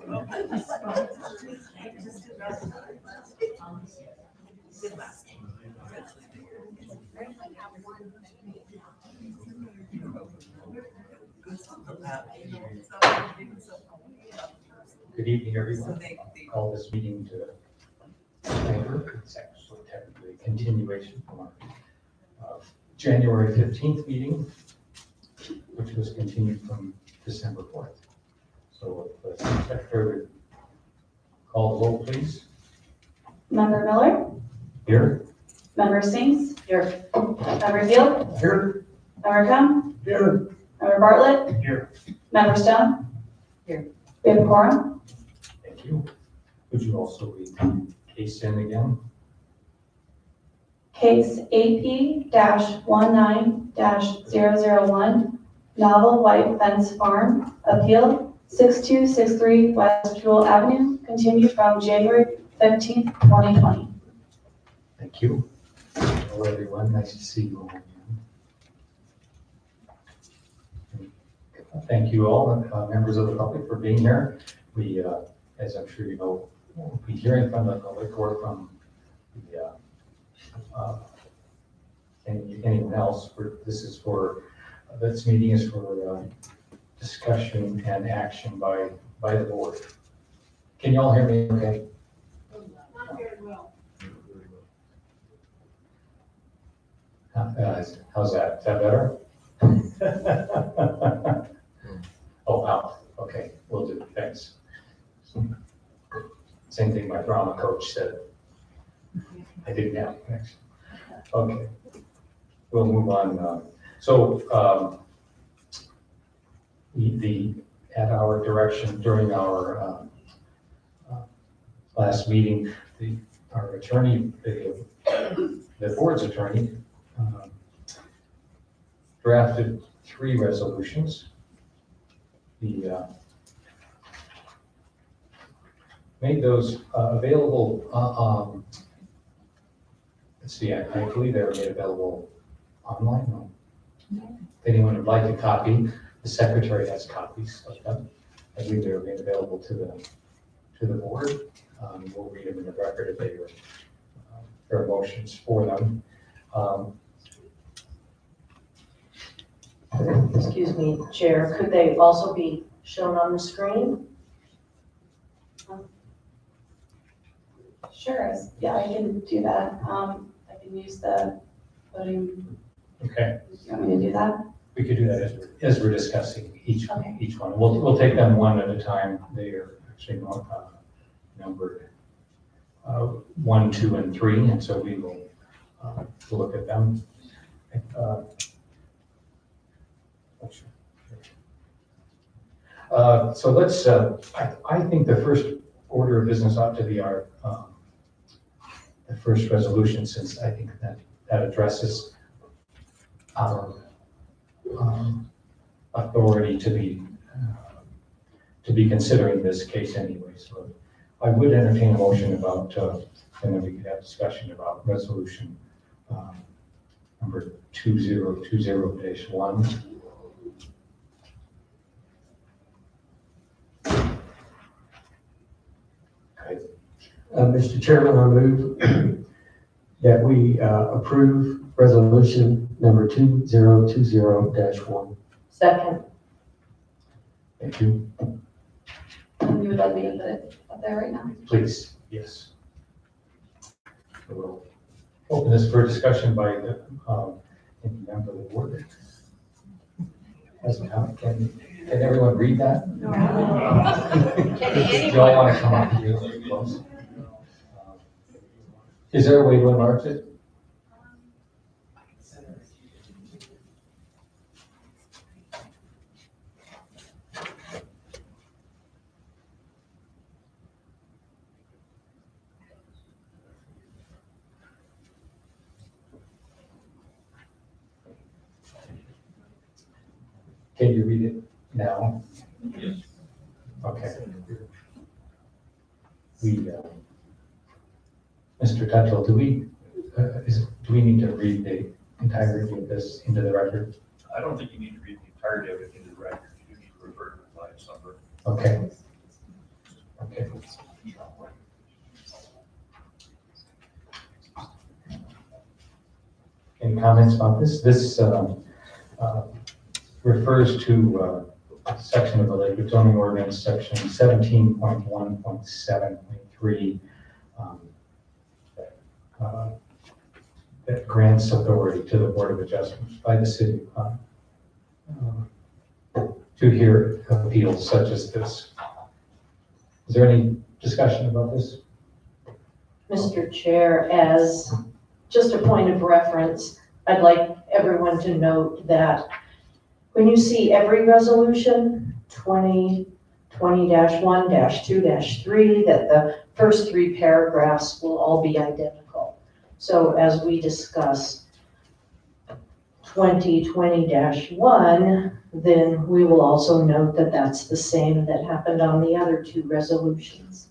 Good evening, everyone. I'll call this meeting to order. It's actually technically a continuation from our January 15th meeting, which was continued from December 4th. So if the secretary would call the roll, please. Member Miller, Here. Member Sings, here. Member Field, Here. Member Cum, Here. Member Bartlett, Here. Member Stone, Here. We have a quorum. Thank you. Would you also read the case in again? Case AP-19-001, Novel White Fence Farm, Appeal 6263 West Jewel Avenue, continued from January 15th, 2020. Thank you. Hello, everyone. Nice to see you all again. Thank you all, members of the public, for being here. We, as I'm sure you know, will be hearing from the Lakewood from the, anyone else. This meeting is for discussion and action by the board. Can you all hear me okay? Not very well. How's that? Is that better? Oh, wow. Okay, will do. Thanks. Same thing my drama coach said. I didn't have a connection. Okay, we'll move on. At our direction during our last meeting, our attorney, the board's attorney, drafted 3 resolutions. Made those available. Let's see, I believe they were made available online. No. If anyone would like a copy, the secretary has copies of them. I believe they were made available to the board. We'll read them in the record if they were there are motions for them. Excuse me, Chair, could they also be shown on the screen? Sure, yeah, I can do that. I can use the voting. Okay, You want me to do that? we could do that as we're discussing each Okay. one. We'll take them one at a time. They are actually numbered 1, 2, and 3, and so we will look at them. So let's, I think the first order of business ought to be our, the first resolution, since I think that addresses our authority to be considering this case anyway. So I would entertain a motion about, and then we could have discussion about resolution number 2020-1. Mr. Chairman, I move that we approve resolution number 2020-1. Second. Thank you. And you would like me to put it up there right now? Please, yes. We'll open this for discussion by the any member of the board. Can everyone read that? No. Do you all want to come up here really close? Is there a way to enlarge it? Can you read it now? Yes. Okay. Mr. Tuttle, do we need to read the entirety of this into the record? I don't think you need to read the entirety of it into the record. You need to refer to the live number. Okay. any comments about this? This refers to a section of the Lakewood zoning ordinance, section 17.1.7.3, that grants authority to the Board of Adjustments by the city to hear appeals such as this. Is there any discussion about this? Mr. Chair, as just a point of reference, I'd like everyone to note that when you see every resolution, 20, 20-1-2-3, that the first 3 paragraphs will all be identical. So as we discuss 2020-1, then we will also note that that's the same that happened on the other 2 resolutions.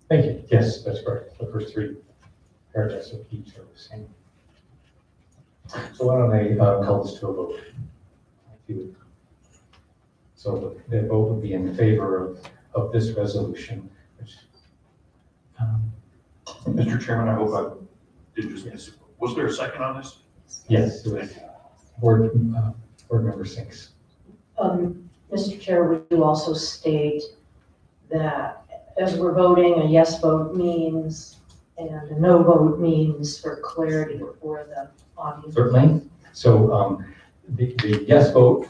Thank you. Yes, that's correct. The first 3 paragraphs of each are the same. So why don't I call this to a vote? So the vote would be in favor of this resolution, which, Mr. Chairman, I hope I did just miss. Was there a second on this? yes, it was board member Sinks. Mr. Chair, would you also state that as we're voting, a yes vote means and a no vote means for clarity for the audience? Certainly. So the yes vote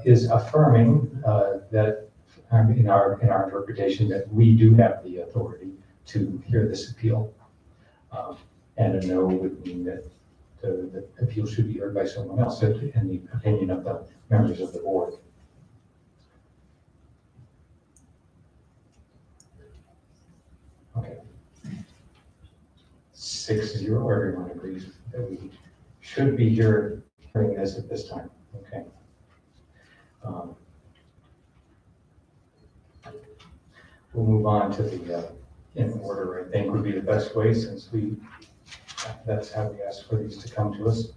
is affirming that in our interpretation that we do have the authority to hear this appeal. And a no would mean that the appeal should be heard by someone else in the opinion of the members of the board. Okay. 6-0, everyone agrees that we should be hearing this at this time. Okay. We'll move on to the in order, I think would be the best way, since that's how we ask for these to come to us.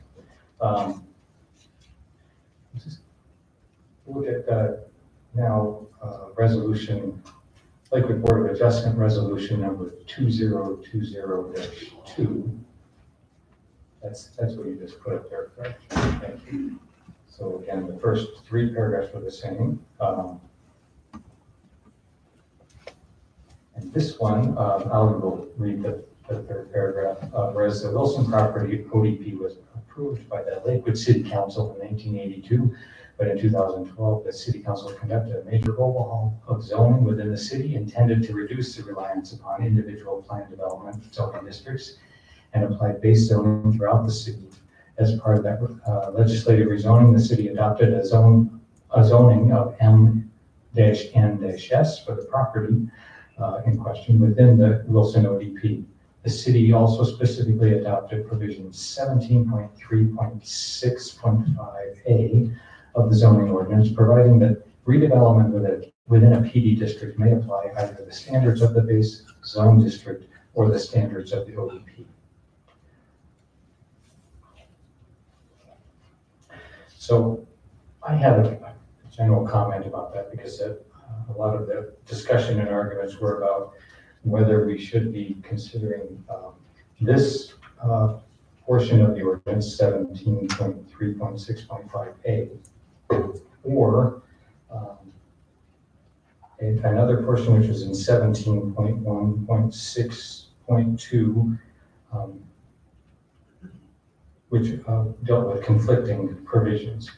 Just look at now resolution, Lakewood Board of Adjustment resolution number 2020-2. That's what you just put up there, correct? Thank you. So again, the first 3 paragraphs are the same. And this one, I'll read the 3rd paragraph. Whereas the Wilson property ODP was approved by the Lakewood City Council in 1982, but in 2012, the City Council conducted a major overhaul of zoning within the city intended to reduce the reliance upon individual planned development zoning districts and applied base zoning throughout the city. As part of that legislative rezoning, the city adopted a zoning of M-N-S for the property in question within the Wilson ODP. The city also specifically adopted provision 17.3.6.5A of the zoning ordinance, providing that redevelopment within a PD district may apply either the standards of the base zone district or the standards of the ODP. So I have a general comment about that because a lot of the discussion and arguments were about whether we should be considering this portion of the ordinance 17.3.6.5A or another portion which was in 17.1.6.2 which dealt with conflicting provisions.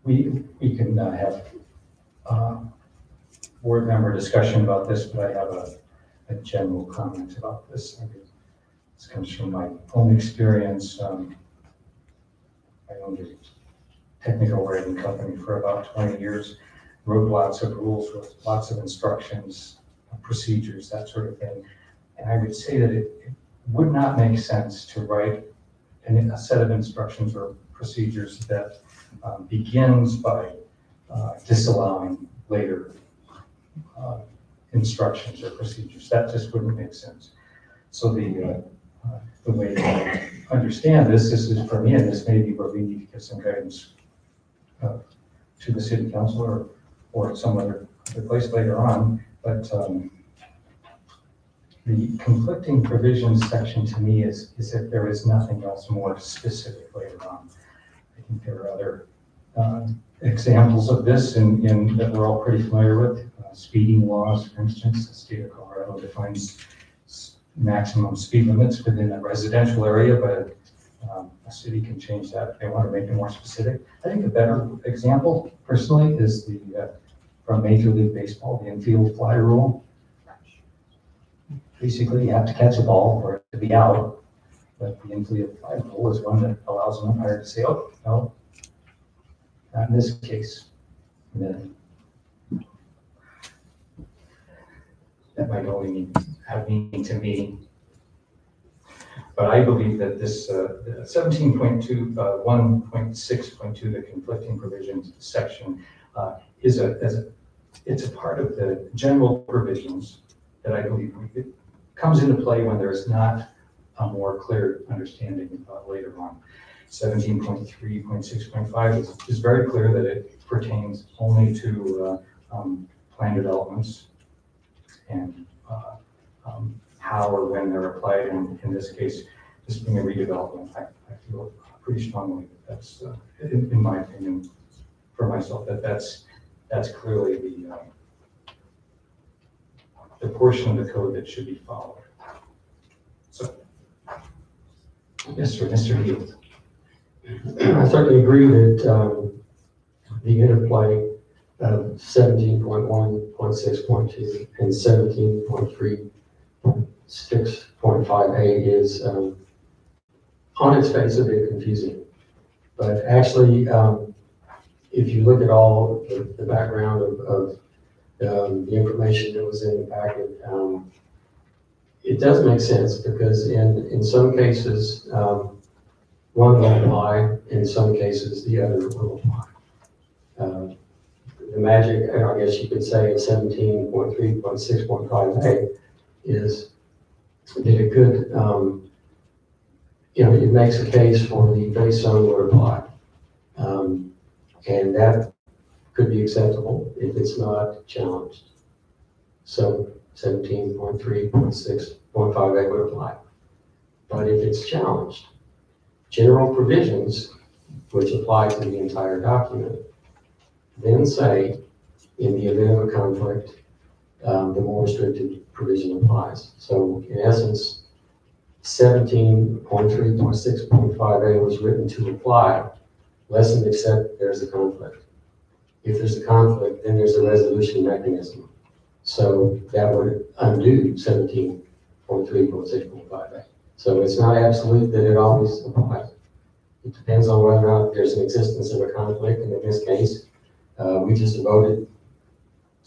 We can have board member discussion about this, but I have a general comment about this. This comes from my own experience. I owned a technical writing company for about 20 years, wrote lots of rules with lots of instructions, procedures, that sort of thing. And I would say that it would not make sense to write a set of instructions or procedures that begins by disallowing later instructions or procedures. That just wouldn't make sense. So the way to understand this is for me, and this may be where we need to give some guidance to the city council or some other place later on, but the conflicting provisions section to me is if there is nothing else more specific later on. I think there are other examples of this that we're all pretty familiar with. Speeding laws, for instance, the state of Colorado defines maximum speed limits within a residential area, but a city can change that if they want to make it more specific. I think a better example, personally, is from Major League Baseball, the infield fly rule. Basically, you have to catch a ball for it to be out, but the infield fly rule is one that allows an umpire to say, oh, no, not in this case. And then that might only have meaning to me. But I believe that this 17.2, 1.6.2, the conflicting provisions section, it's a part of the general provisions that I believe it comes into play when there's not a more clear understanding later on. 17.3.6.5 is very clear that it pertains only to plan developments and how or when they're applied. And in this case, this being a redevelopment, I feel pretty strongly that that's, in my opinion, for myself, that's clearly the portion of the code that should be followed. So, yes, sir, Mr. Heald. I certainly agree that the interplay of 17.1.6.2 and 17.3.6.5A is on its face a bit confusing. But actually, if you look at all the background of the information that was in the packet, it does make sense because in some cases, one will apply, in some cases, the other will apply. The magic, I guess you could say, in 17.3.6.5A is that it could, it makes a case for the base zone would apply. And that could be acceptable if it's not challenged. So 17.3.6.5A would apply. But if it's challenged, general provisions, which apply to the entire document, then say, in the event of a conflict, the more restricted provision applies. So in essence, 17.3.6.5A was written to apply, less than except there's a conflict. If there's a conflict, then there's a resolution mechanism. So that would undo 17.3.6.5A. So it's not absolute that it always applies. It depends on whether or not there's an existence of a conflict, and in this case, we just voted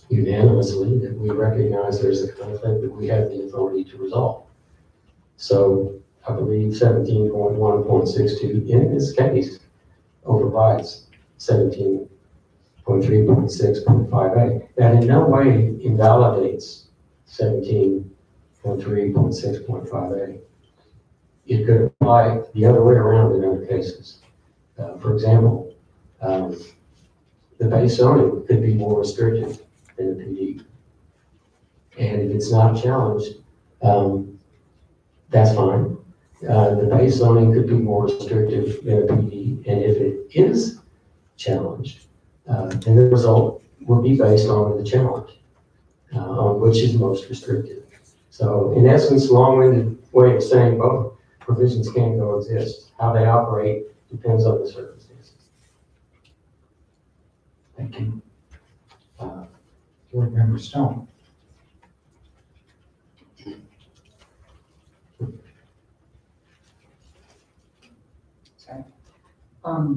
unanimously that we recognize there's a conflict that we have the authority to resolve. So I believe 17.1.62 in this case overrides 17.3.6.5A. That in no way invalidates 17.3.6.5A. It could apply the other way around in other cases. For example, the base zoning could be more restrictive than the PD. And if it's not challenged, that's fine. The base zoning could be more restrictive than a PD. And if it is challenged, then the result will be based on the challenge, on which is most restrictive. So in essence, long-winded way of saying both provisions can coexist. How they operate depends on the circumstances. Thank you. Board Member Stone. Sorry.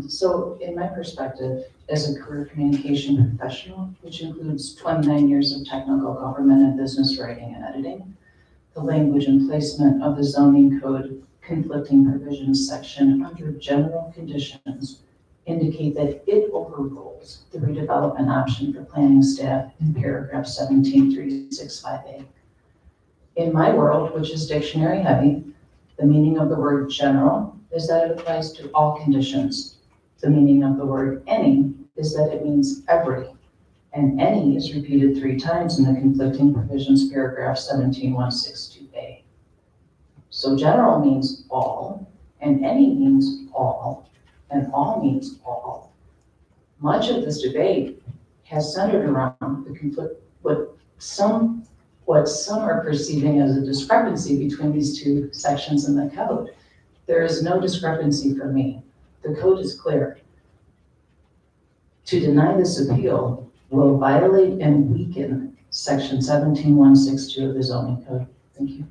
So in my perspective, as a career communication professional, which includes 29 years of technical government and business writing and editing, the language and placement of the zoning code conflicting provisions section under general conditions indicate that it overrules the redevelopment option for planning staff in paragraph 17.365A. In my world, which is dictionary heavy, the meaning of the word general is that it applies to all conditions. The meaning of the word any is that it means every, and any is repeated 3 times in the conflicting provisions paragraph 17.162A. So general means all, and any means all, and all means all. Much of this debate has centered around the conflict, what some are perceiving as a discrepancy between these two sections in the code. There is no discrepancy for me. The code is clear. To deny this appeal will violate and weaken section 17162 of the zoning code. Thank you.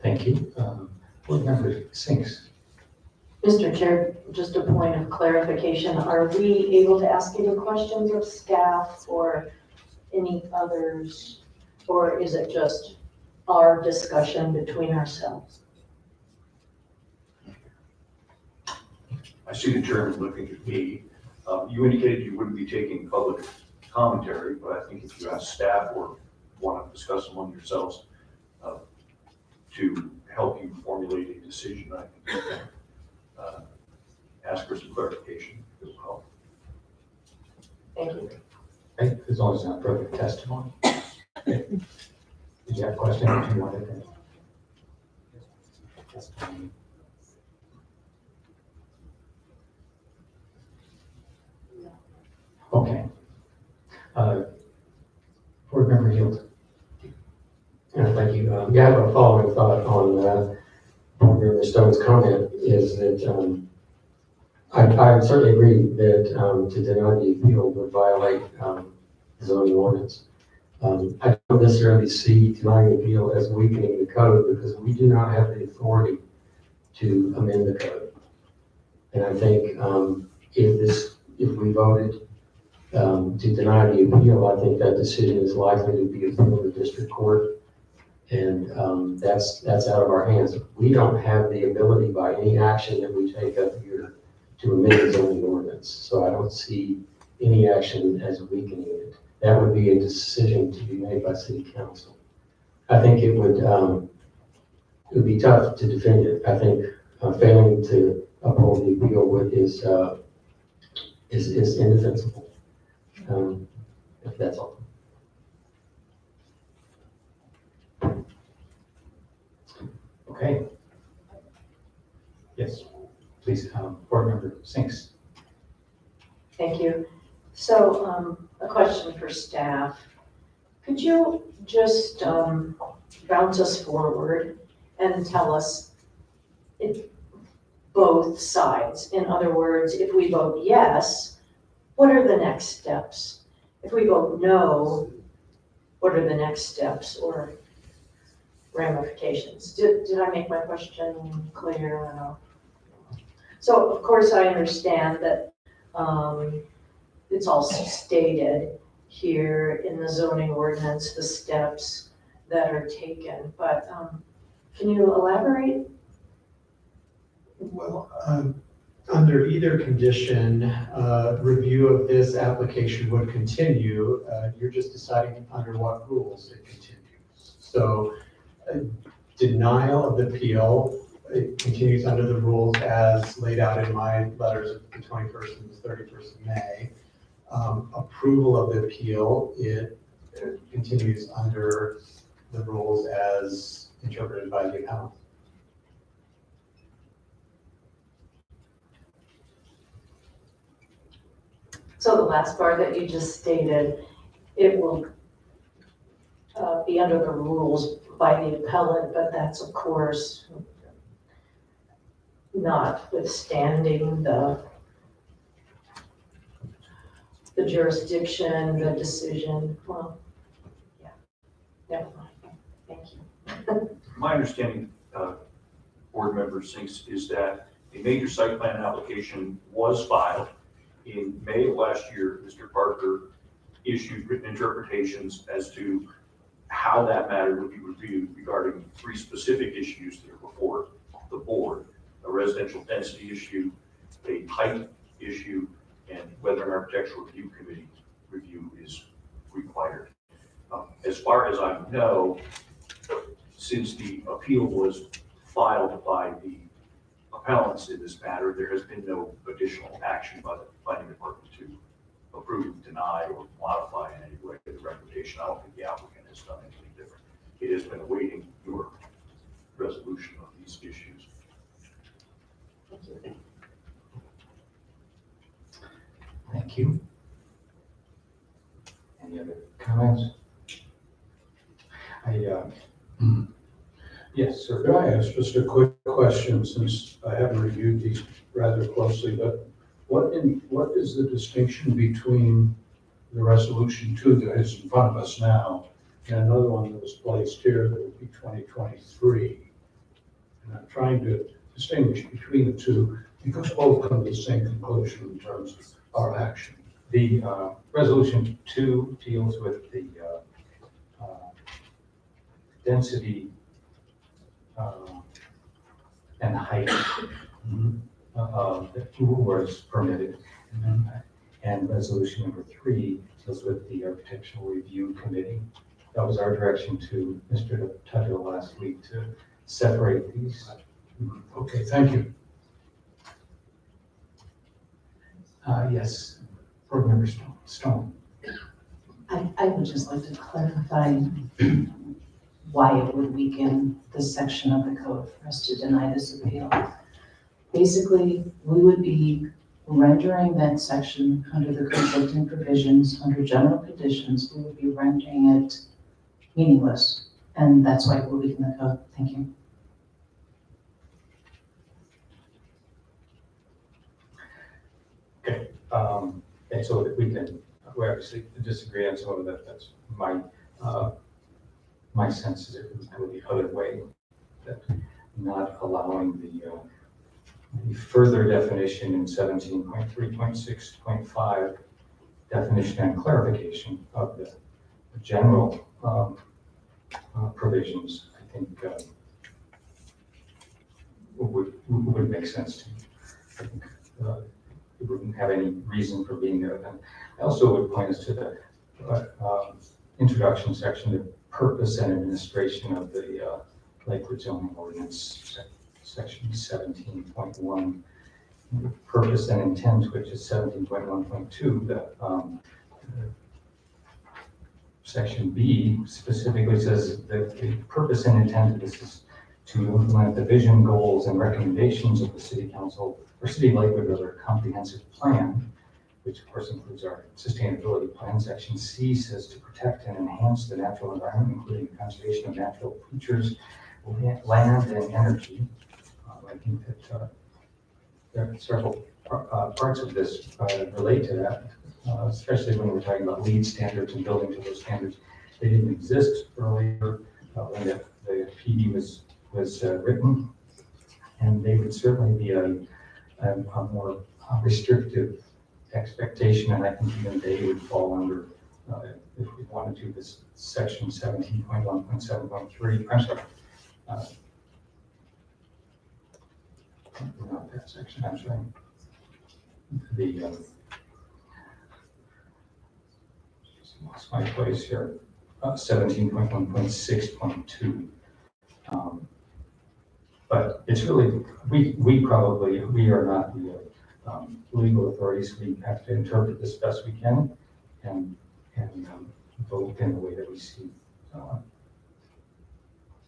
Thank you. Board Member Sinks. Mr. Chair, just a point of clarification. Are we able to ask any questions of staff or any others? Or is it just our discussion between ourselves? I see the chairman looking at me. You indicated you wouldn't be taking public commentary, but I think if you ask staff or want to discuss among yourselves to help you formulate a decision, I think you can ask for some clarification as well. Thank you. Okay, as long as it's not further testimony. Okay. Did you have a question or you wanted to? Testimony. Okay. Board Member Yield. Thank you. Yeah, I have a following thought on Board Member Stone's comment is that I certainly agree that to deny the appeal would violate the zoning ordinance. I don't necessarily see denying the appeal as weakening the code because we do not have the authority to amend the code. And I think if we voted to deny the appeal, I think that decision is likely to be appealed to the district court. And that's out of our hands. We don't have the ability by any action that we take up here to amend the zoning ordinance. So I don't see any action as weakening it. That would be a decision to be made by city council. I think it would be tough to defend it. I think failing to uphold the appeal is indefensible. If that's all. Okay. Yes, please, Board Member Sinks. Thank you. So a question for staff. Could you just bounce us forward and tell us both sides? In other words, if we vote yes, what are the next steps? If we vote no, what are the next steps or ramifications? Did I make my question clear enough? So of course I understand that it's all stated here in the zoning ordinance, the steps that are taken, but can you elaborate? Well, under either condition, review of this application would continue. You're just deciding under what rules it continues. So denial of the appeal, it continues under the rules as laid out in my letters of the 21st and the 31st of May. Approval of the appeal, it continues under the rules as interpreted by the appellant. So the last part that you just stated, it will be under the rules by the appellant, but that's of course notwithstanding the jurisdiction, the decision. Well, yeah, never mind. Thank you. My understanding, Board Member Sinks, is that a major site plan application was filed. In May of last year, Mr. Parker issued written interpretations as to how that matter would be reviewed regarding three specific issues that are before the board: a residential density issue, a height issue, and whether an architectural review committee review is required. As far as I know, since the appeal was filed by the appellants in this matter, there has been no additional action by the planning department to approve, deny, or modify in any way the recommendation. I don't think the applicant has done anything different. It has been awaiting your resolution of these issues. Thank you. Any other comments? Yes, sir. Could I ask just a quick question, since I haven't reviewed these rather closely, but what is the distinction between the resolution 2 that is in front of us now and another one that was placed here that would be 2023? And I'm trying to distinguish between the two because both come to the same conclusion in terms of our action. The resolution 2 deals with the density and height that was permitted. And resolution number 3 deals with the architectural review committee. That was our direction to Mr. Tuttle last week to separate these. Okay, thank you. Yes, Board Member Stone. I would just like to clarify why it would weaken this section of the code for us to deny this appeal. Basically, we would be rendering that section under the conflicting provisions, under general conditions, we would be rendering it meaningless. And that's why it will weaken the code. Thank you. Okay, and so that we obviously disagree on some of that. That's my sense is it would go the other way, that not allowing the further definition in 17.3.6.5 definition and clarification of the general provisions, I think would make sense to me. I think it wouldn't have any reason for being there then. I also would point us to the introduction section, the purpose and administration of the Lakewood zoning ordinance, section 17.1. Purpose and intent, which is 17.1.2, the section B specifically says that the purpose and intent of this is to implement the vision, goals, and recommendations of the city council or city of Lakewood or their comprehensive plan, which of course includes our sustainability plan. Section C says to protect and enhance the natural environment, including the conservation of natural features, land, and energy. I think that there are several parts of this relate to that, especially when we're talking about LEED standards and building to those standards. They didn't exist earlier when the PD was written, and they would certainly be a more restrictive expectation, and I think even they would fall under, if we want to do this section 17.1.7.3, I'm sorry, not that section, I'm sorry. The, just lost my place here, 17.1.6.2. But it's really, we are not the legal authorities. We have to interpret this best we can and vote in the way that we see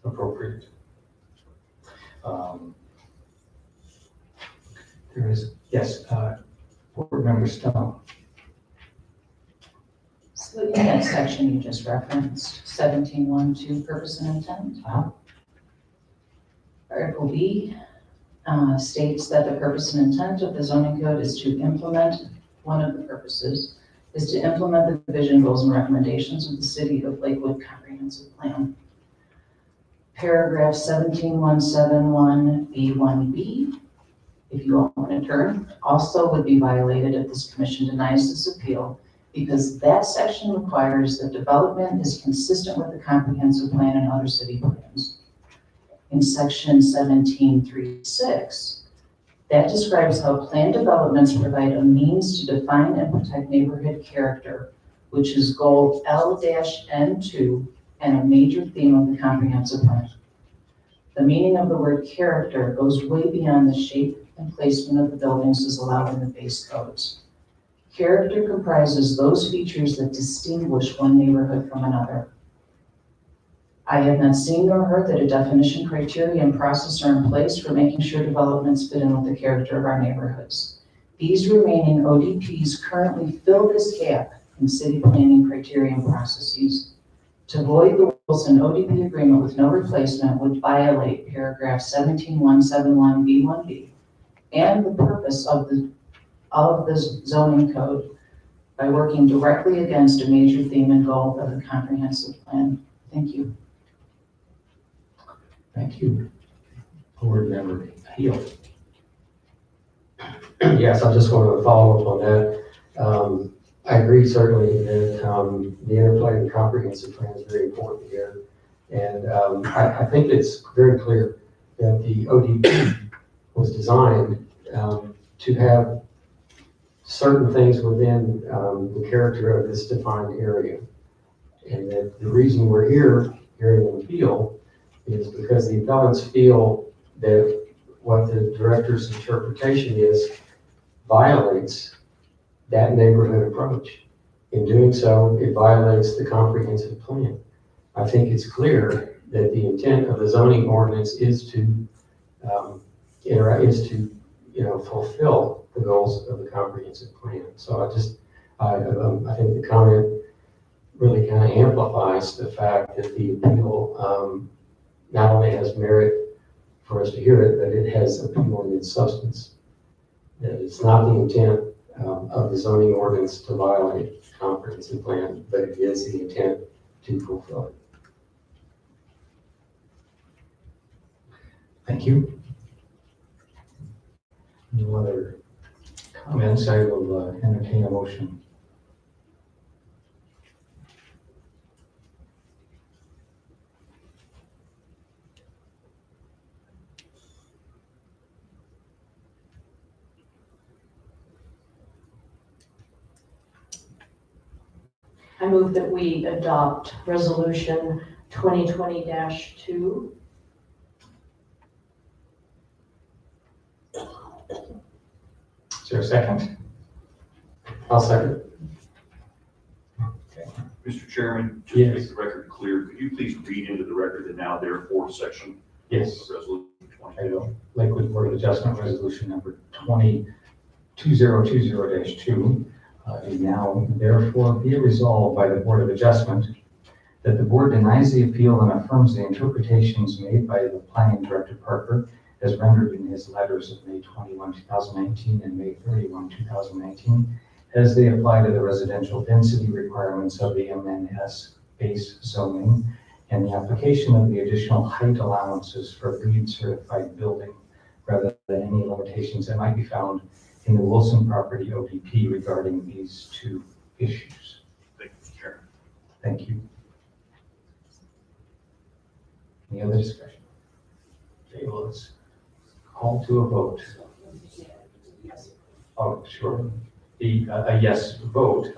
appropriate. There is, yes, Board Member Stone. So in that section you just referenced, 17.1.2, purpose and intent. Article B states that the purpose and intent of the zoning code is to implement, one of the purposes is to implement the vision, goals, and recommendations of the City of Lakewood Comprehensive Plan. Paragraph 17.171B1B, if you all want to turn, also would be violated if this commission denies this appeal, because that section requires that development is consistent with the comprehensive plan and other city plans. In section 17.3.6, that describes how planned developments provide a means to define and protect neighborhood character, which is goal L-N2 and a major theme of the comprehensive plan. The meaning of the word character goes way beyond the shape and placement of the buildings as allowed in the base codes. Character comprises those features that distinguish one neighborhood from another. I have not seen nor heard that a definition, criteria, and process are in place for making sure developments fit in with the character of our neighborhoods. These remaining ODPs currently fill this gap in city planning criteria and processes. To void the Wilson ODP agreement with no replacement would violate paragraph 17171B1B and the purpose of the zoning code by working directly against a major theme and goal of the comprehensive plan. Thank you. Thank you. Board Member Heel. Yes, I just want to follow up on that. I agree certainly that the interplay of the comprehensive plan is very important here. And I think it's very clear that the ODP was designed to have certain things within the character of this defined area. And that the reason we're here hearing an appeal is because the appellants feel that what the director's interpretation is violates that neighborhood approach. In doing so, it violates the comprehensive plan. I think it's clear that the intent of the zoning ordinance is to fulfill the goals of the comprehensive plan. So I think the comment really kind of amplifies the fact that the appeal not only has merit for us to hear it, but it has appeal in its substance. That it's not the intent of the zoning ordinance to violate the comprehensive plan, but it is the intent to fulfill it. Thank you. No other comments? I will entertain a motion. I move that we adopt resolution 2020-2. Is there a second? I'll second. Mr. Chairman, just to Yes. make the record clear, could you please read into the record the now therefore section Yes. of Resolution I 20? will. Lakewood Board of Adjustment Resolution number 2020-2. Is now therefore be it resolved by the Board of Adjustment that the board denies the appeal and affirms the interpretations made by the Planning Director Parker as rendered in his letters of May 21, 2019 and May 31, 2019, as they apply to the residential density requirements of the MNS base zoning and the application of the additional height allowances for LEED certified building rather than any limitations that might be found in the Wilson property ODP regarding these two issues. Thank you, Mr. Chairman. Thank you. Any other discussion? Okay, well, let's call to a vote. Oh, sure. A yes vote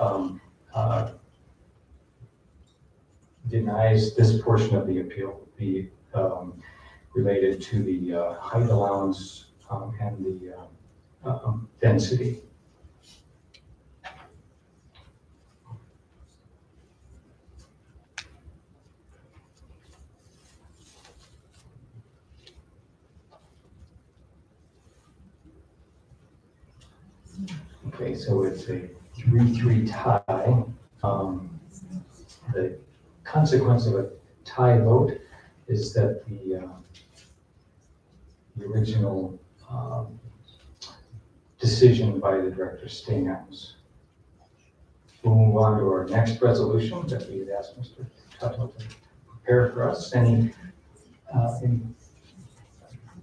denies this portion of the appeal, the related to the height allowance and the density. Okay, so it's a 3-3 tie. The consequence of a tie vote is that the original decision by the director stands. We'll move on to our next resolution that we had asked Mr. Tuttle to prepare for us. Any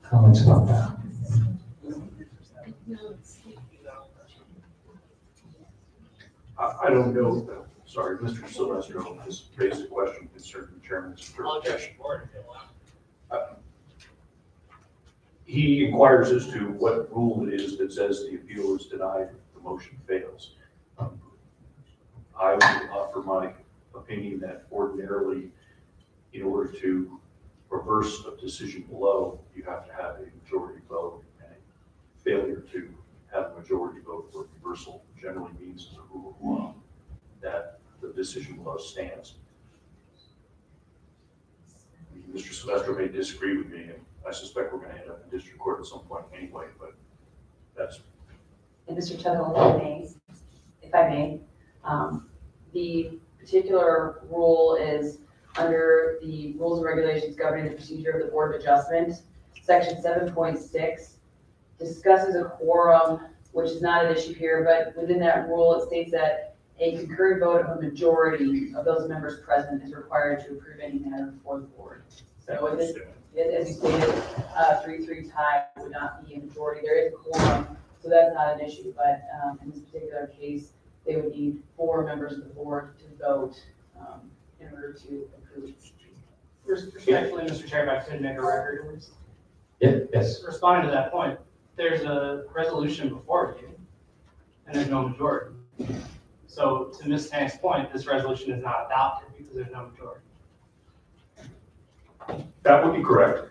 comments about that? I don't know, sorry, Mr. Silvestro has raised a question concerning the chairman's interpretation. He inquires as to what rule it is that says the appeal is denied if the motion fails. I would offer my opinion that ordinarily, in order to reverse a decision below, you have to have a majority vote, and a failure to have a majority vote for reversal generally means, as a rule of law, that the decision below stands. Mr. Sylvester may disagree with me, and I suspect we're gonna end up in district court at some point anyway, but that's, And Mr. Tuttle, if I may, the particular rule is under the rules and regulations governing the procedure of the Board of Adjustment. Section 7.6 discusses a quorum, which is not an issue here, but within that rule, it states that a concurrent vote of a majority of those members present is required to approve any matter before the board. So as you stated, 3-3 tie would not be a majority. There is a quorum, so that's not an issue, but in this particular case, they would need 4 members of the board to vote in order to approve. Respectfully, Mr. Chair, if I could make a record. Yes. Responding to that point, there's a resolution before you, and there's no majority. So to Ms. Tank's point, this resolution is not adopted because there's no majority. that would be correct.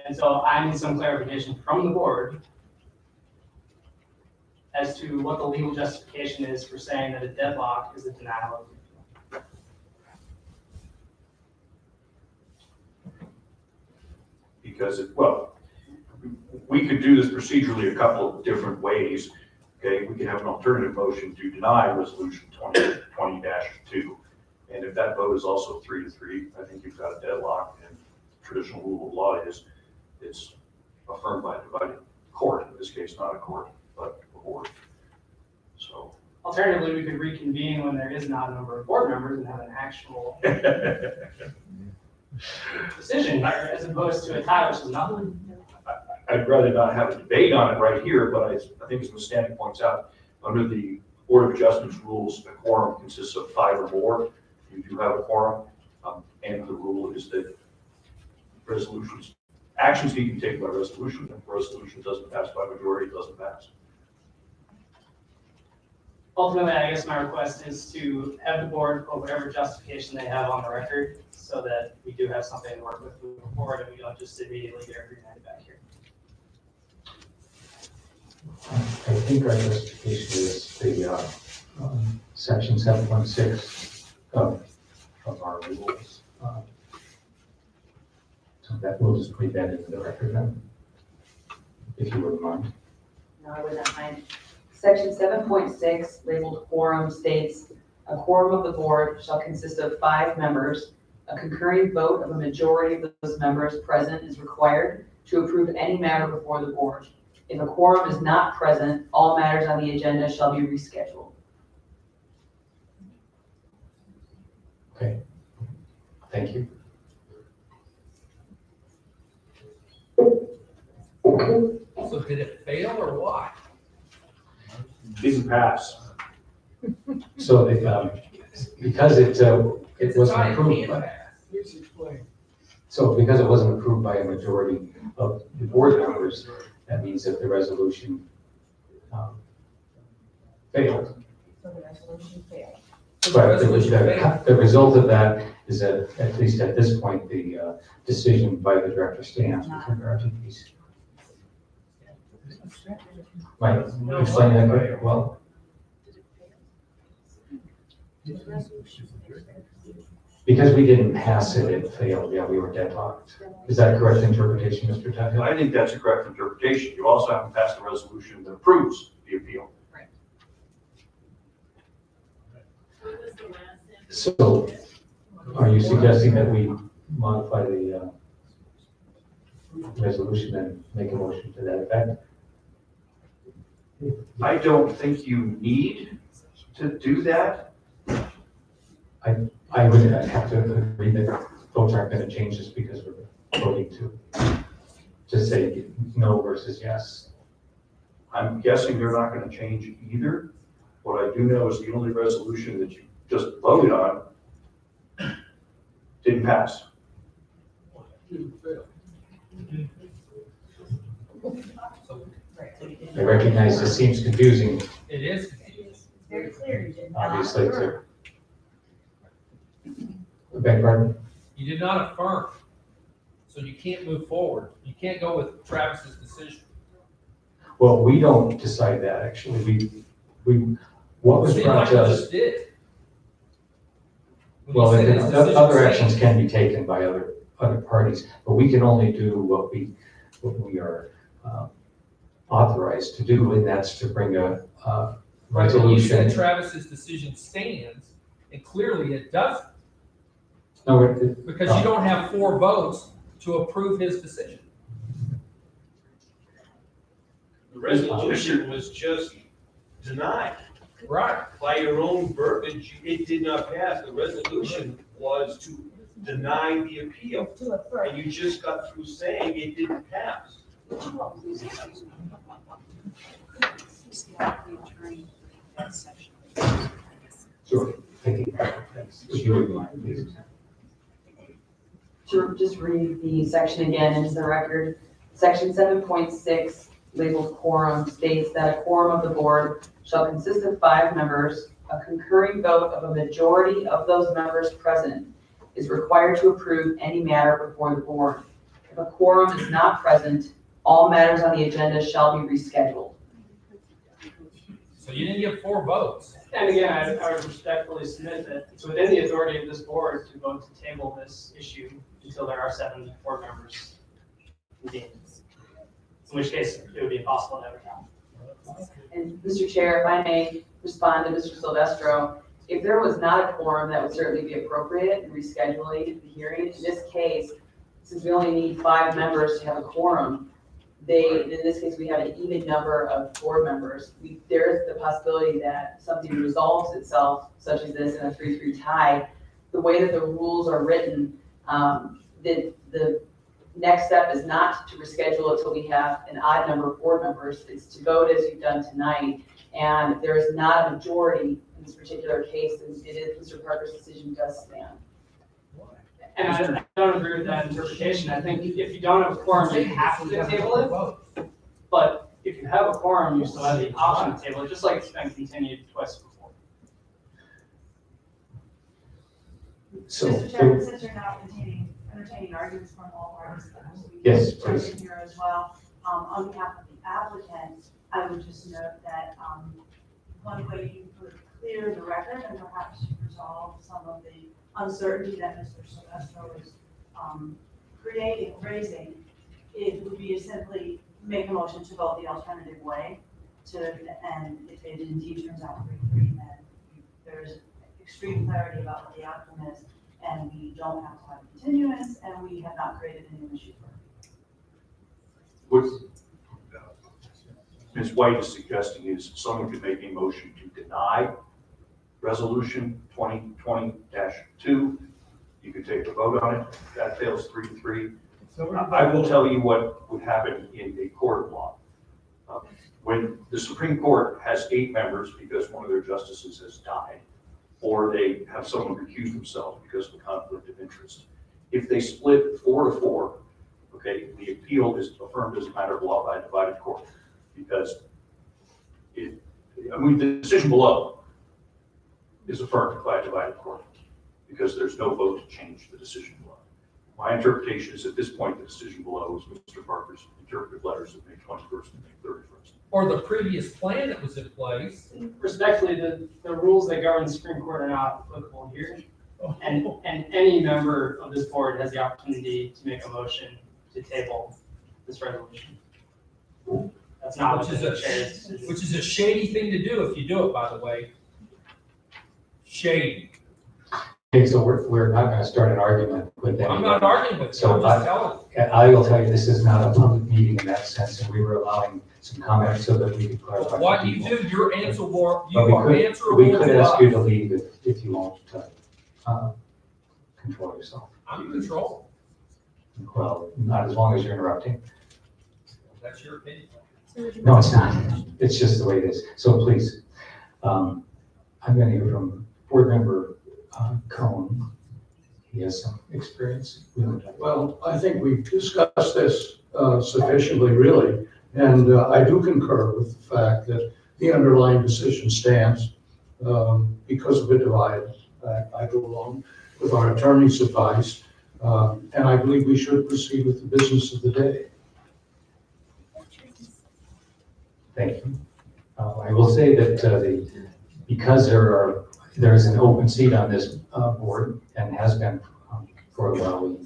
And so I need some clarification from the board as to what the legal justification is for saying that a deadlock is a denial of the appeal. Because well, we could do this procedurally a couple of different ways. Okay, we could have an alternative motion to deny resolution 2020-2. And if that vote is also 3-3, I think you've got a deadlock, and traditional rule of law is it's affirmed by a divided court, in this case, not a court, but a board. So. Alternatively, we could reconvene when there is not a number of board members and have an actual decision here, as opposed to a tie, which is nothing. I'd rather not have a debate on it right here, but I think as Ms. Stanley points out, under the Board of Adjustments rules, a quorum consists of 5 or more. You do have a quorum, and the rule is that resolutions, actions need to be taken by resolution. If a resolution doesn't pass by majority, it doesn't pass. Ultimately, I guess my request is to have the board put whatever justification they have on the record so that we do have something to work with moving forward and we don't just immediately get reunited back here. I think our justification is the section 7.6 of our rules. So that rule is pretty bad into the record then, if you wouldn't mind. No, I would not mind. Section 7.6 labeled quorum states, a quorum of the board shall consist of 5 members. A concurring vote of a majority of those members present is required to approve any matter before the board. If a quorum is not present, all matters on the agenda shall be rescheduled. Okay, thank you. So did it fail or what? Didn't pass. So because it wasn't approved by, so because it wasn't approved by a majority of the board members, that means that the resolution failed. So the resolution failed. But the result of that is that, at least at this point, the decision by the director stands with regard to these. Right, explain that very well. Because we didn't pass it, it failed. Yeah, we were deadlocked. Is that a correct interpretation, Mr. Tuthill? I think that's a correct interpretation. You also haven't passed a resolution that approves the appeal. So, are you suggesting that we modify the resolution and make a motion to that effect? I don't think you need to do that. I would have to agree that votes aren't going to change just because we're voting to say no versus yes. I'm guessing they're not going to change either. What I do know is the only resolution that you just voted on didn't pass. I recognize this seems confusing, It is. Very clear, you did obviously, to. Beg pardon? You did not affirm. So you can't move forward. You can't go with Travis's decision. Well, we don't decide that, actually. What was Seems brought like to you us? just did. When you Well, said his decision other stands. actions can be taken by other other parties, but we can only do what we are authorized to do, and that's to bring a Right, but you said resolution. Travis's decision stands, and clearly it doesn't, No, because you don't have 4 votes to approve his decision. The resolution was just denied. Right. By your own verbiage, it did not pass. The resolution was to deny the appeal. And you just got through saying it didn't pass. Sure. Thank you. If you would mind, please. To just read the section again into the record, section 7.6 labeled quorum states that a quorum of the board shall consist of 5 members. A concurring vote of a majority of those members present is required to approve any matter before the board. If a quorum is not present, all matters on the agenda shall be rescheduled. So you didn't get 4 votes. And again, I would respectfully submit that it's within the authority of this board to vote to table this issue until there are 7 board members convened. In which case, it would be impossible to have it done. And Mr. Chair, if I may respond to Mr. Silvestro, if there was not a quorum, that would certainly be appropriate in rescheduling the hearing. In this case, since we only need 5 members to have a quorum, in this case, we have an even number of board members. There is the possibility that something resolves itself, such as this in a 3-3 tie. The way that the rules are written, the next step is not to reschedule until we have an odd number of board members. It's to vote as you've done tonight. And if there is not a majority in this particular case, then it is Mr. Parker's decision does stand. And I don't agree with that interpretation. I think if you don't have a quorum, you have to table it. But if you have a quorum, you still have the option to table it, just like it's been continued twice before. So, Mr. Chairman, since you're now entertaining arguments from all parties, Yes, we please. here as well. On behalf of the applicant, I would just note that one way you could clear the record and perhaps resolve some of the uncertainty that Mr. Silvestro is raising, it would be to simply make a motion to vote the alternative way and if it indeed turns out 3-3, then there's extreme clarity about what the outcome is, and we don't have to have a continuance, and we have not created any issue for it. What Ms. White is suggesting is someone could make a motion to deny resolution 2020-2. You could take a vote on it. That fails 3-3. I will tell you what would happen in a court of law. When the Supreme Court has 8 members because one of their justices has died, or they have someone recuse themselves because of a conflict of interest. If they split 4-4, okay, the appeal is affirmed as a matter of law by a divided court, because the decision below is affirmed by a divided court, because there's no vote to change the decision below. My interpretation is at this point, the decision below is Mr. Parker's interpretive letters of May 21st and May 31st. Or the previous plan that was in place. Respectfully, the rules that govern the Supreme Court are not applicable here. And any member of this board has the opportunity to make a motion to table this resolution. That's not Which within is the chair's decision. Which is a shady thing to do if you do it, by the way. Shady. Okay, so we're not gonna start an argument with that. I'm not arguing with you, So I'm just telling you. I will tell you, this is not a public meeting in that sense, and we were allowing some comments so that we could clarify. What for you people. do, you're answerable, you But we are could answerable to ask you us. to leave if you want to control yourself. I'm in control. Well, not as long as you're interrupting. That's your opinion. No, it's not. It's just the way it is. So please, I'm going to hear from board member Cohen. He has some experience. Well, I think we've discussed this sufficiently, really, and I do concur with the fact that the underlying decision stands because of a divide. I go along with our attorney's advice, and I believe we should proceed with the business of the day. Thank you. I will say that because there is an open seat on this board and has been for a while,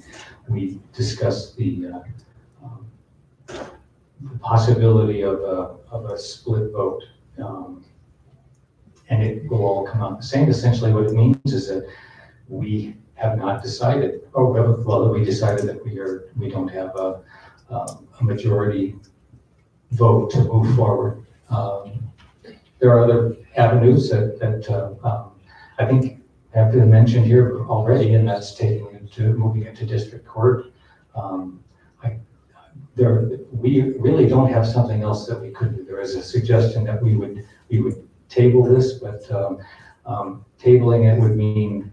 we discussed the possibility of a split vote. And it will all come out the same. Essentially what it means is that we have not decided, well, we decided that we don't have a majority vote to move forward. There are other avenues that I think have been mentioned here already, and that's moving it to district court. We really don't have something else that we could do. There is a suggestion that we would table this, but tabling it would mean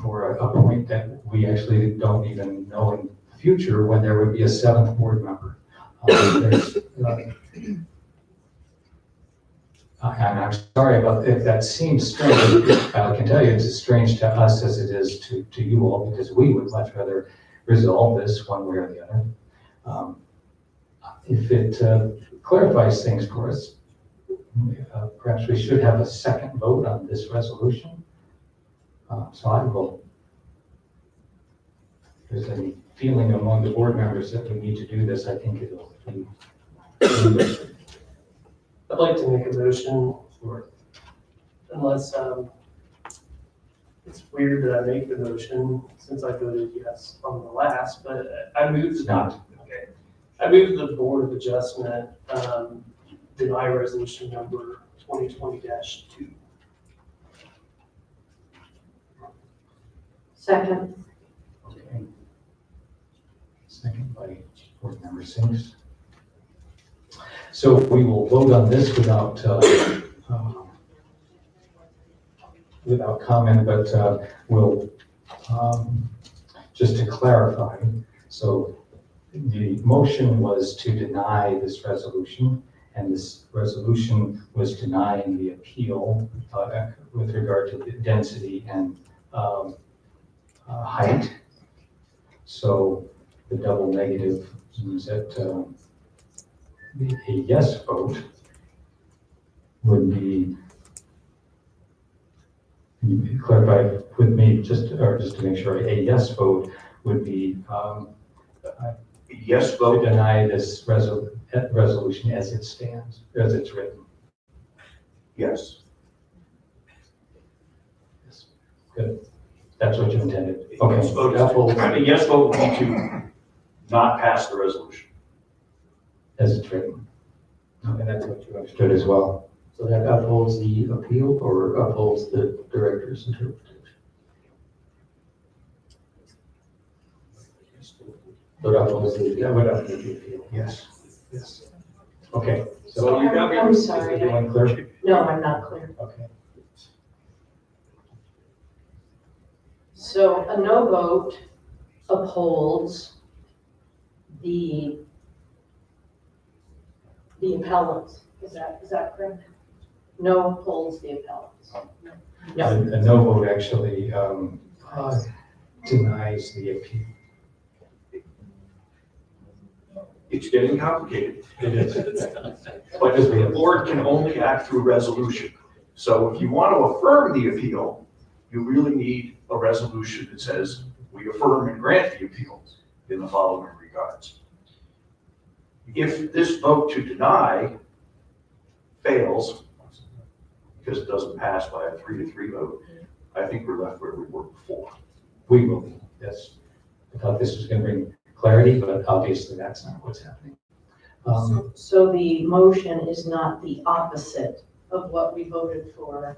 for a point that we actually don't even know in the future when there would be a 7th board member. And I'm sorry about if that seems strange. I can tell you it's as strange to us as it is to you all, because we would much rather resolve this one way or the other. If it clarifies things for us, perhaps we should have a second vote on this resolution. So I will, if there's any feeling among the board members that we need to do this, I think it'll be. I'd like to make a motion, unless, it's weird that I make the motion since I voted yes on the last, but I moved. It's not. Okay. I moved the Board of Adjustment, deny resolution number 2020-2. Second. Okay. Second by board member Sings. So we will vote on this without comment, but we'll, just to clarify, so the motion was to deny this resolution, and this resolution was denying the appeal with regard to the density and height. So the double negative means that a yes vote would be, can you clarify with me, just to make sure, a yes vote would be Yes to vote, deny this resolution as it stands, as it's written. yes. Yes. Good. That's what you intended. Yes Okay. vote is a yes vote would be to not pass the resolution. As it's written. Okay, that's what you understood as well. So that upholds the appeal or upholds the director's interpretation? But upholds the appeal. Yes. Yes. Okay. So you're not I'm sorry. Is everyone clear? No, I'm not clear. Okay. So a no vote upholds the appellants. Is that correct? No upholds the appellants. No. A no vote actually denies the appeal. It's getting complicated. It is. But the board can only act through resolution. So if you want to affirm the appeal, you really need a resolution that says, we affirm and grant the appeal in the following regards. If this vote to deny fails, because it doesn't pass by a 3-3 vote, I think we're left where we were before. We will be, yes. I thought this was going to bring clarity, but obviously that's not what's happening. So the motion is not the opposite of what we voted for.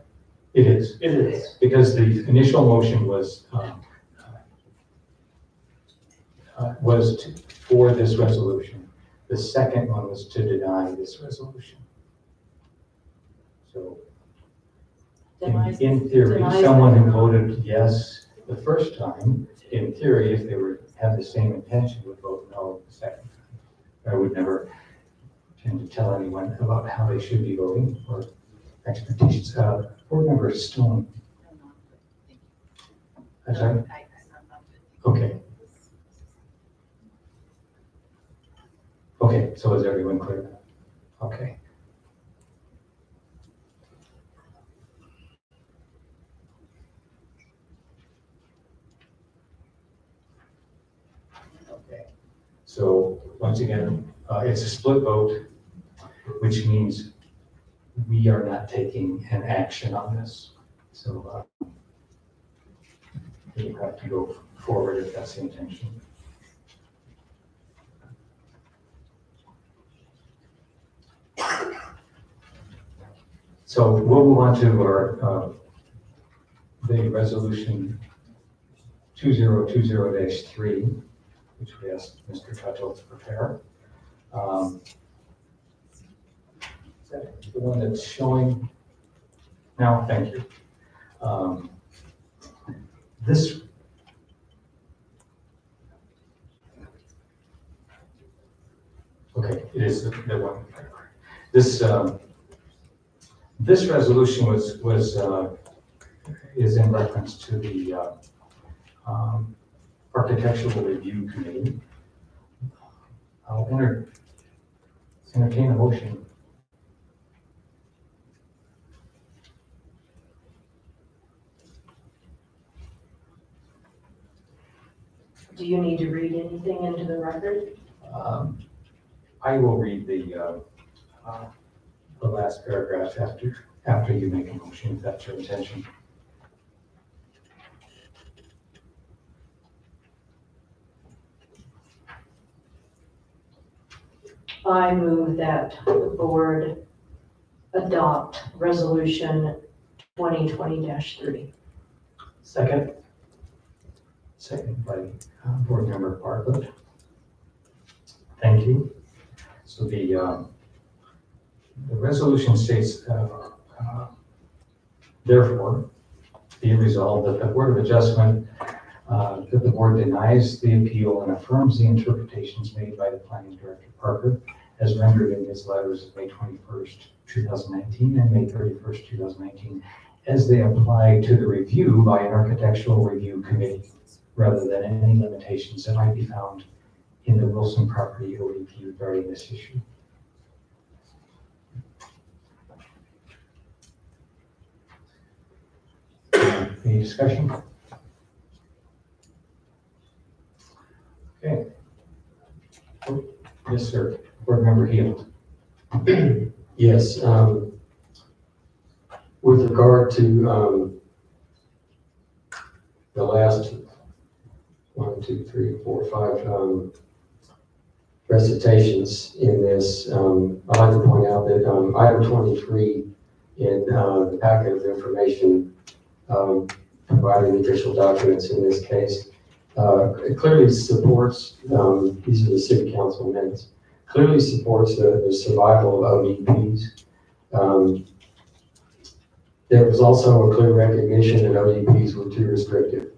It is. It is. Because the initial motion was for this resolution. The second one was to deny this resolution. So in theory, denies someone the- who voted yes the first time, in theory, if they had the same intention, would vote no the second time. I would never tend to tell anyone about how they should be voting or expectations. Board member Stone. I'm sorry? Okay. Okay, so is everyone clear? Okay. So once again, it's a split vote, which means we are not taking an action on this. So you have to go forward if that's the intention. So we'll move on to our, the resolution 2020-3, which we asked Mr. Tuttle to prepare. Is that the one that's showing? No, thank you. This, okay, it is the one. This, this resolution is in reference to the Architectural Review Committee. I'll entertain a motion. Do you need to read anything into the record? I will read the last paragraph after you make a motion, if that's your intention. I move that the board adopt resolution 2020-3. Second. Second by Board Member Bartlett. Thank you. So the resolution states, therefore, be resolved that the Board of Adjustment, that the board denies the appeal and affirms the interpretations made by the Planning Director Parker as rendered in his letters of May 21st, 2019 and May 31st, 2019, as they apply to the review by an Architectural Review Committee, rather than any limitations that might be found in the Wilson property ODP regarding this issue. Any discussion? Okay. Yes, sir. Board Member Heald. Yes, with regard to the last 1, 2, 3, 4, 5 recitations in this, I'd like to point out that item 23 in the packet of information providing official documents in this case, it clearly supports, these are the city council minutes, clearly supports the survival of ODPs. There was also a clear recognition that ODPs were too restrictive.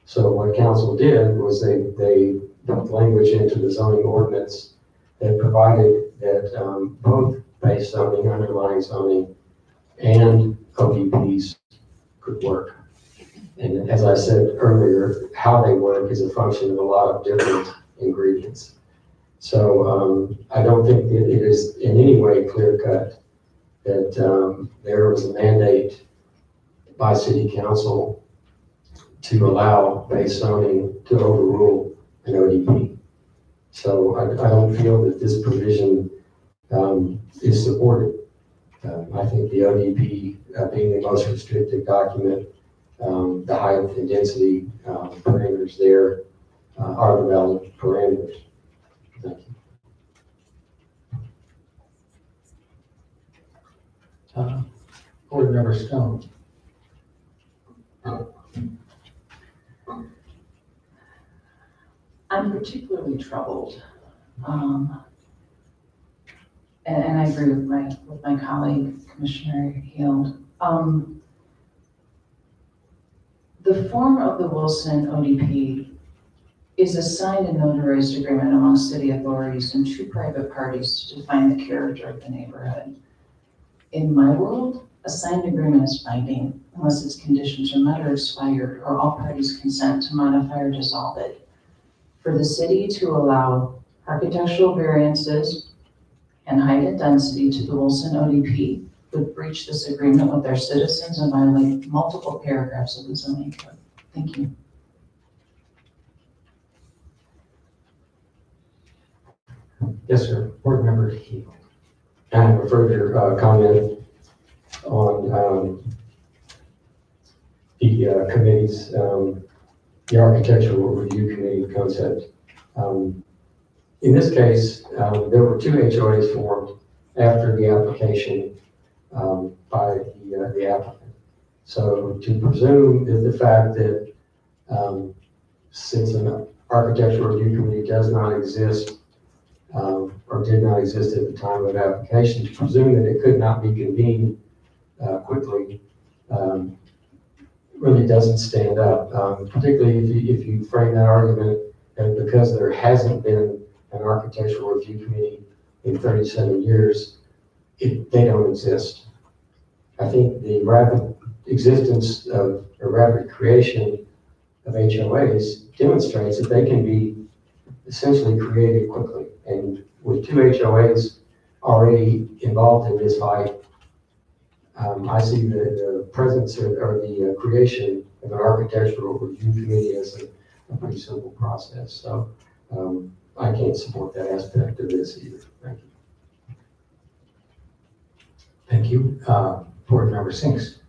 So what council did was they dumped language into the zoning ordinance that provided that both base zoning, underlying zoning, and ODPs could work. And as I said earlier, how they work is a function of a lot of different ingredients. So I don't think that it is in any way clear cut that there was a mandate by city council to allow base zoning to overrule an ODP. So I don't feel that this provision is supported. I think the ODP being the most restrictive document, the height and density parameters there are the valid parameters. Thank you. Board Member Stone. I'm particularly troubled, and I agree with my colleague, Commissioner Heald. The form of the Wilson ODP is a signed and notarized agreement among city authorities and 2 private parties to define the character of the neighborhood. In my world, a signed agreement is binding unless its conditions are met or expired or all parties consent to modify or dissolve it. For the city to allow architectural variances and height and density to the Wilson ODP would breach this agreement with their citizens and violate multiple paragraphs of the zoning code. Thank you. Yes, sir. Board Member Keel. I have a further comment on the committee's, the architectural review committee concept. In this case, there were two HOAs formed after the application by the applicant. So to presume that the fact that since an architectural review committee does not exist or did not exist at the time of application, to presume that it could not be convened quickly really doesn't stand up, particularly if you frame that argument and because there hasn't been an architectural review committee in 37 years, they don't exist. I think the rapid existence of, or rapid creation of HOAs demonstrates that they can be essentially created quickly. And with two HOAs already involved in this fight, I see the presence or the creation of an architectural review committee as a pretty simple process. So I can't support that aspect of this either. Thank you. Thank you. Board Member Sinks.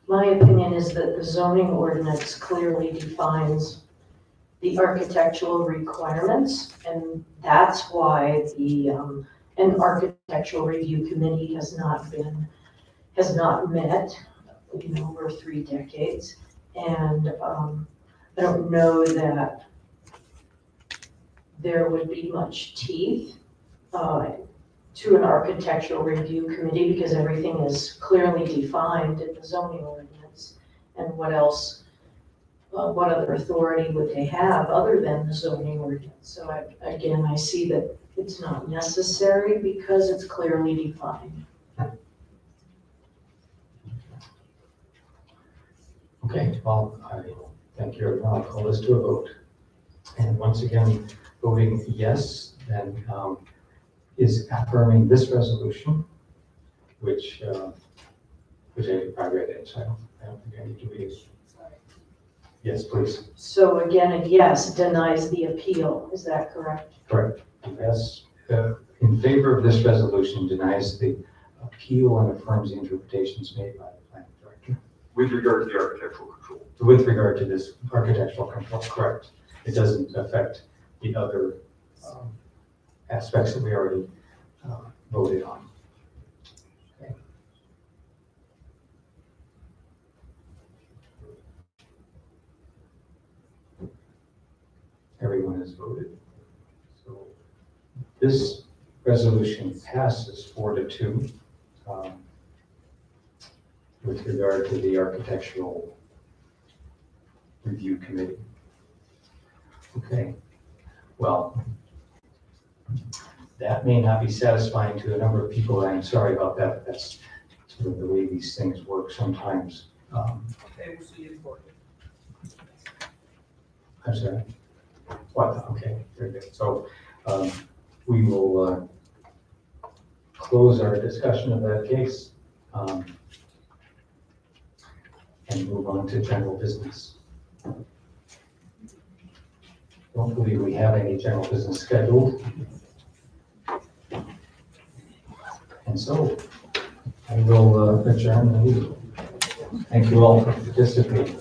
My opinion is that the zoning ordinance clearly defines the architectural requirements, and that's why an architectural review committee has not met, over 3 decades. And I don't know that there would be much teeth to an architectural review committee because everything is clearly defined in the zoning ordinance. And what else, what other authority would they have other than the zoning ordinance? So I see that it's not necessary because it's clearly defined. Okay, well, I thank you, everyone. I'll call this to a vote. And once again, voting yes, then is affirming this resolution, which I read it, so I don't think I need to read it. Yes, please. So again, a yes denies the appeal, is that correct? Correct. Yes, in favor of this resolution denies the appeal and affirms the interpretations made by the planning director. With regard to the architectural control. With regard to this architectural control, correct. It doesn't affect the other aspects that we already voted on. Okay. Everyone has voted. So this resolution passes 4-2 with regard to the architectural review committee. Okay, well, that may not be satisfying to a number of people. I'm sorry about that, but that's sort of the way these things work sometimes. Okay, we'll see you for it. I'm sorry. What? Okay, very good. So we will close our discussion of that case and move on to general business. Don't believe we have any general business scheduled. And so I will adjourn the meeting. Thank you all for participating.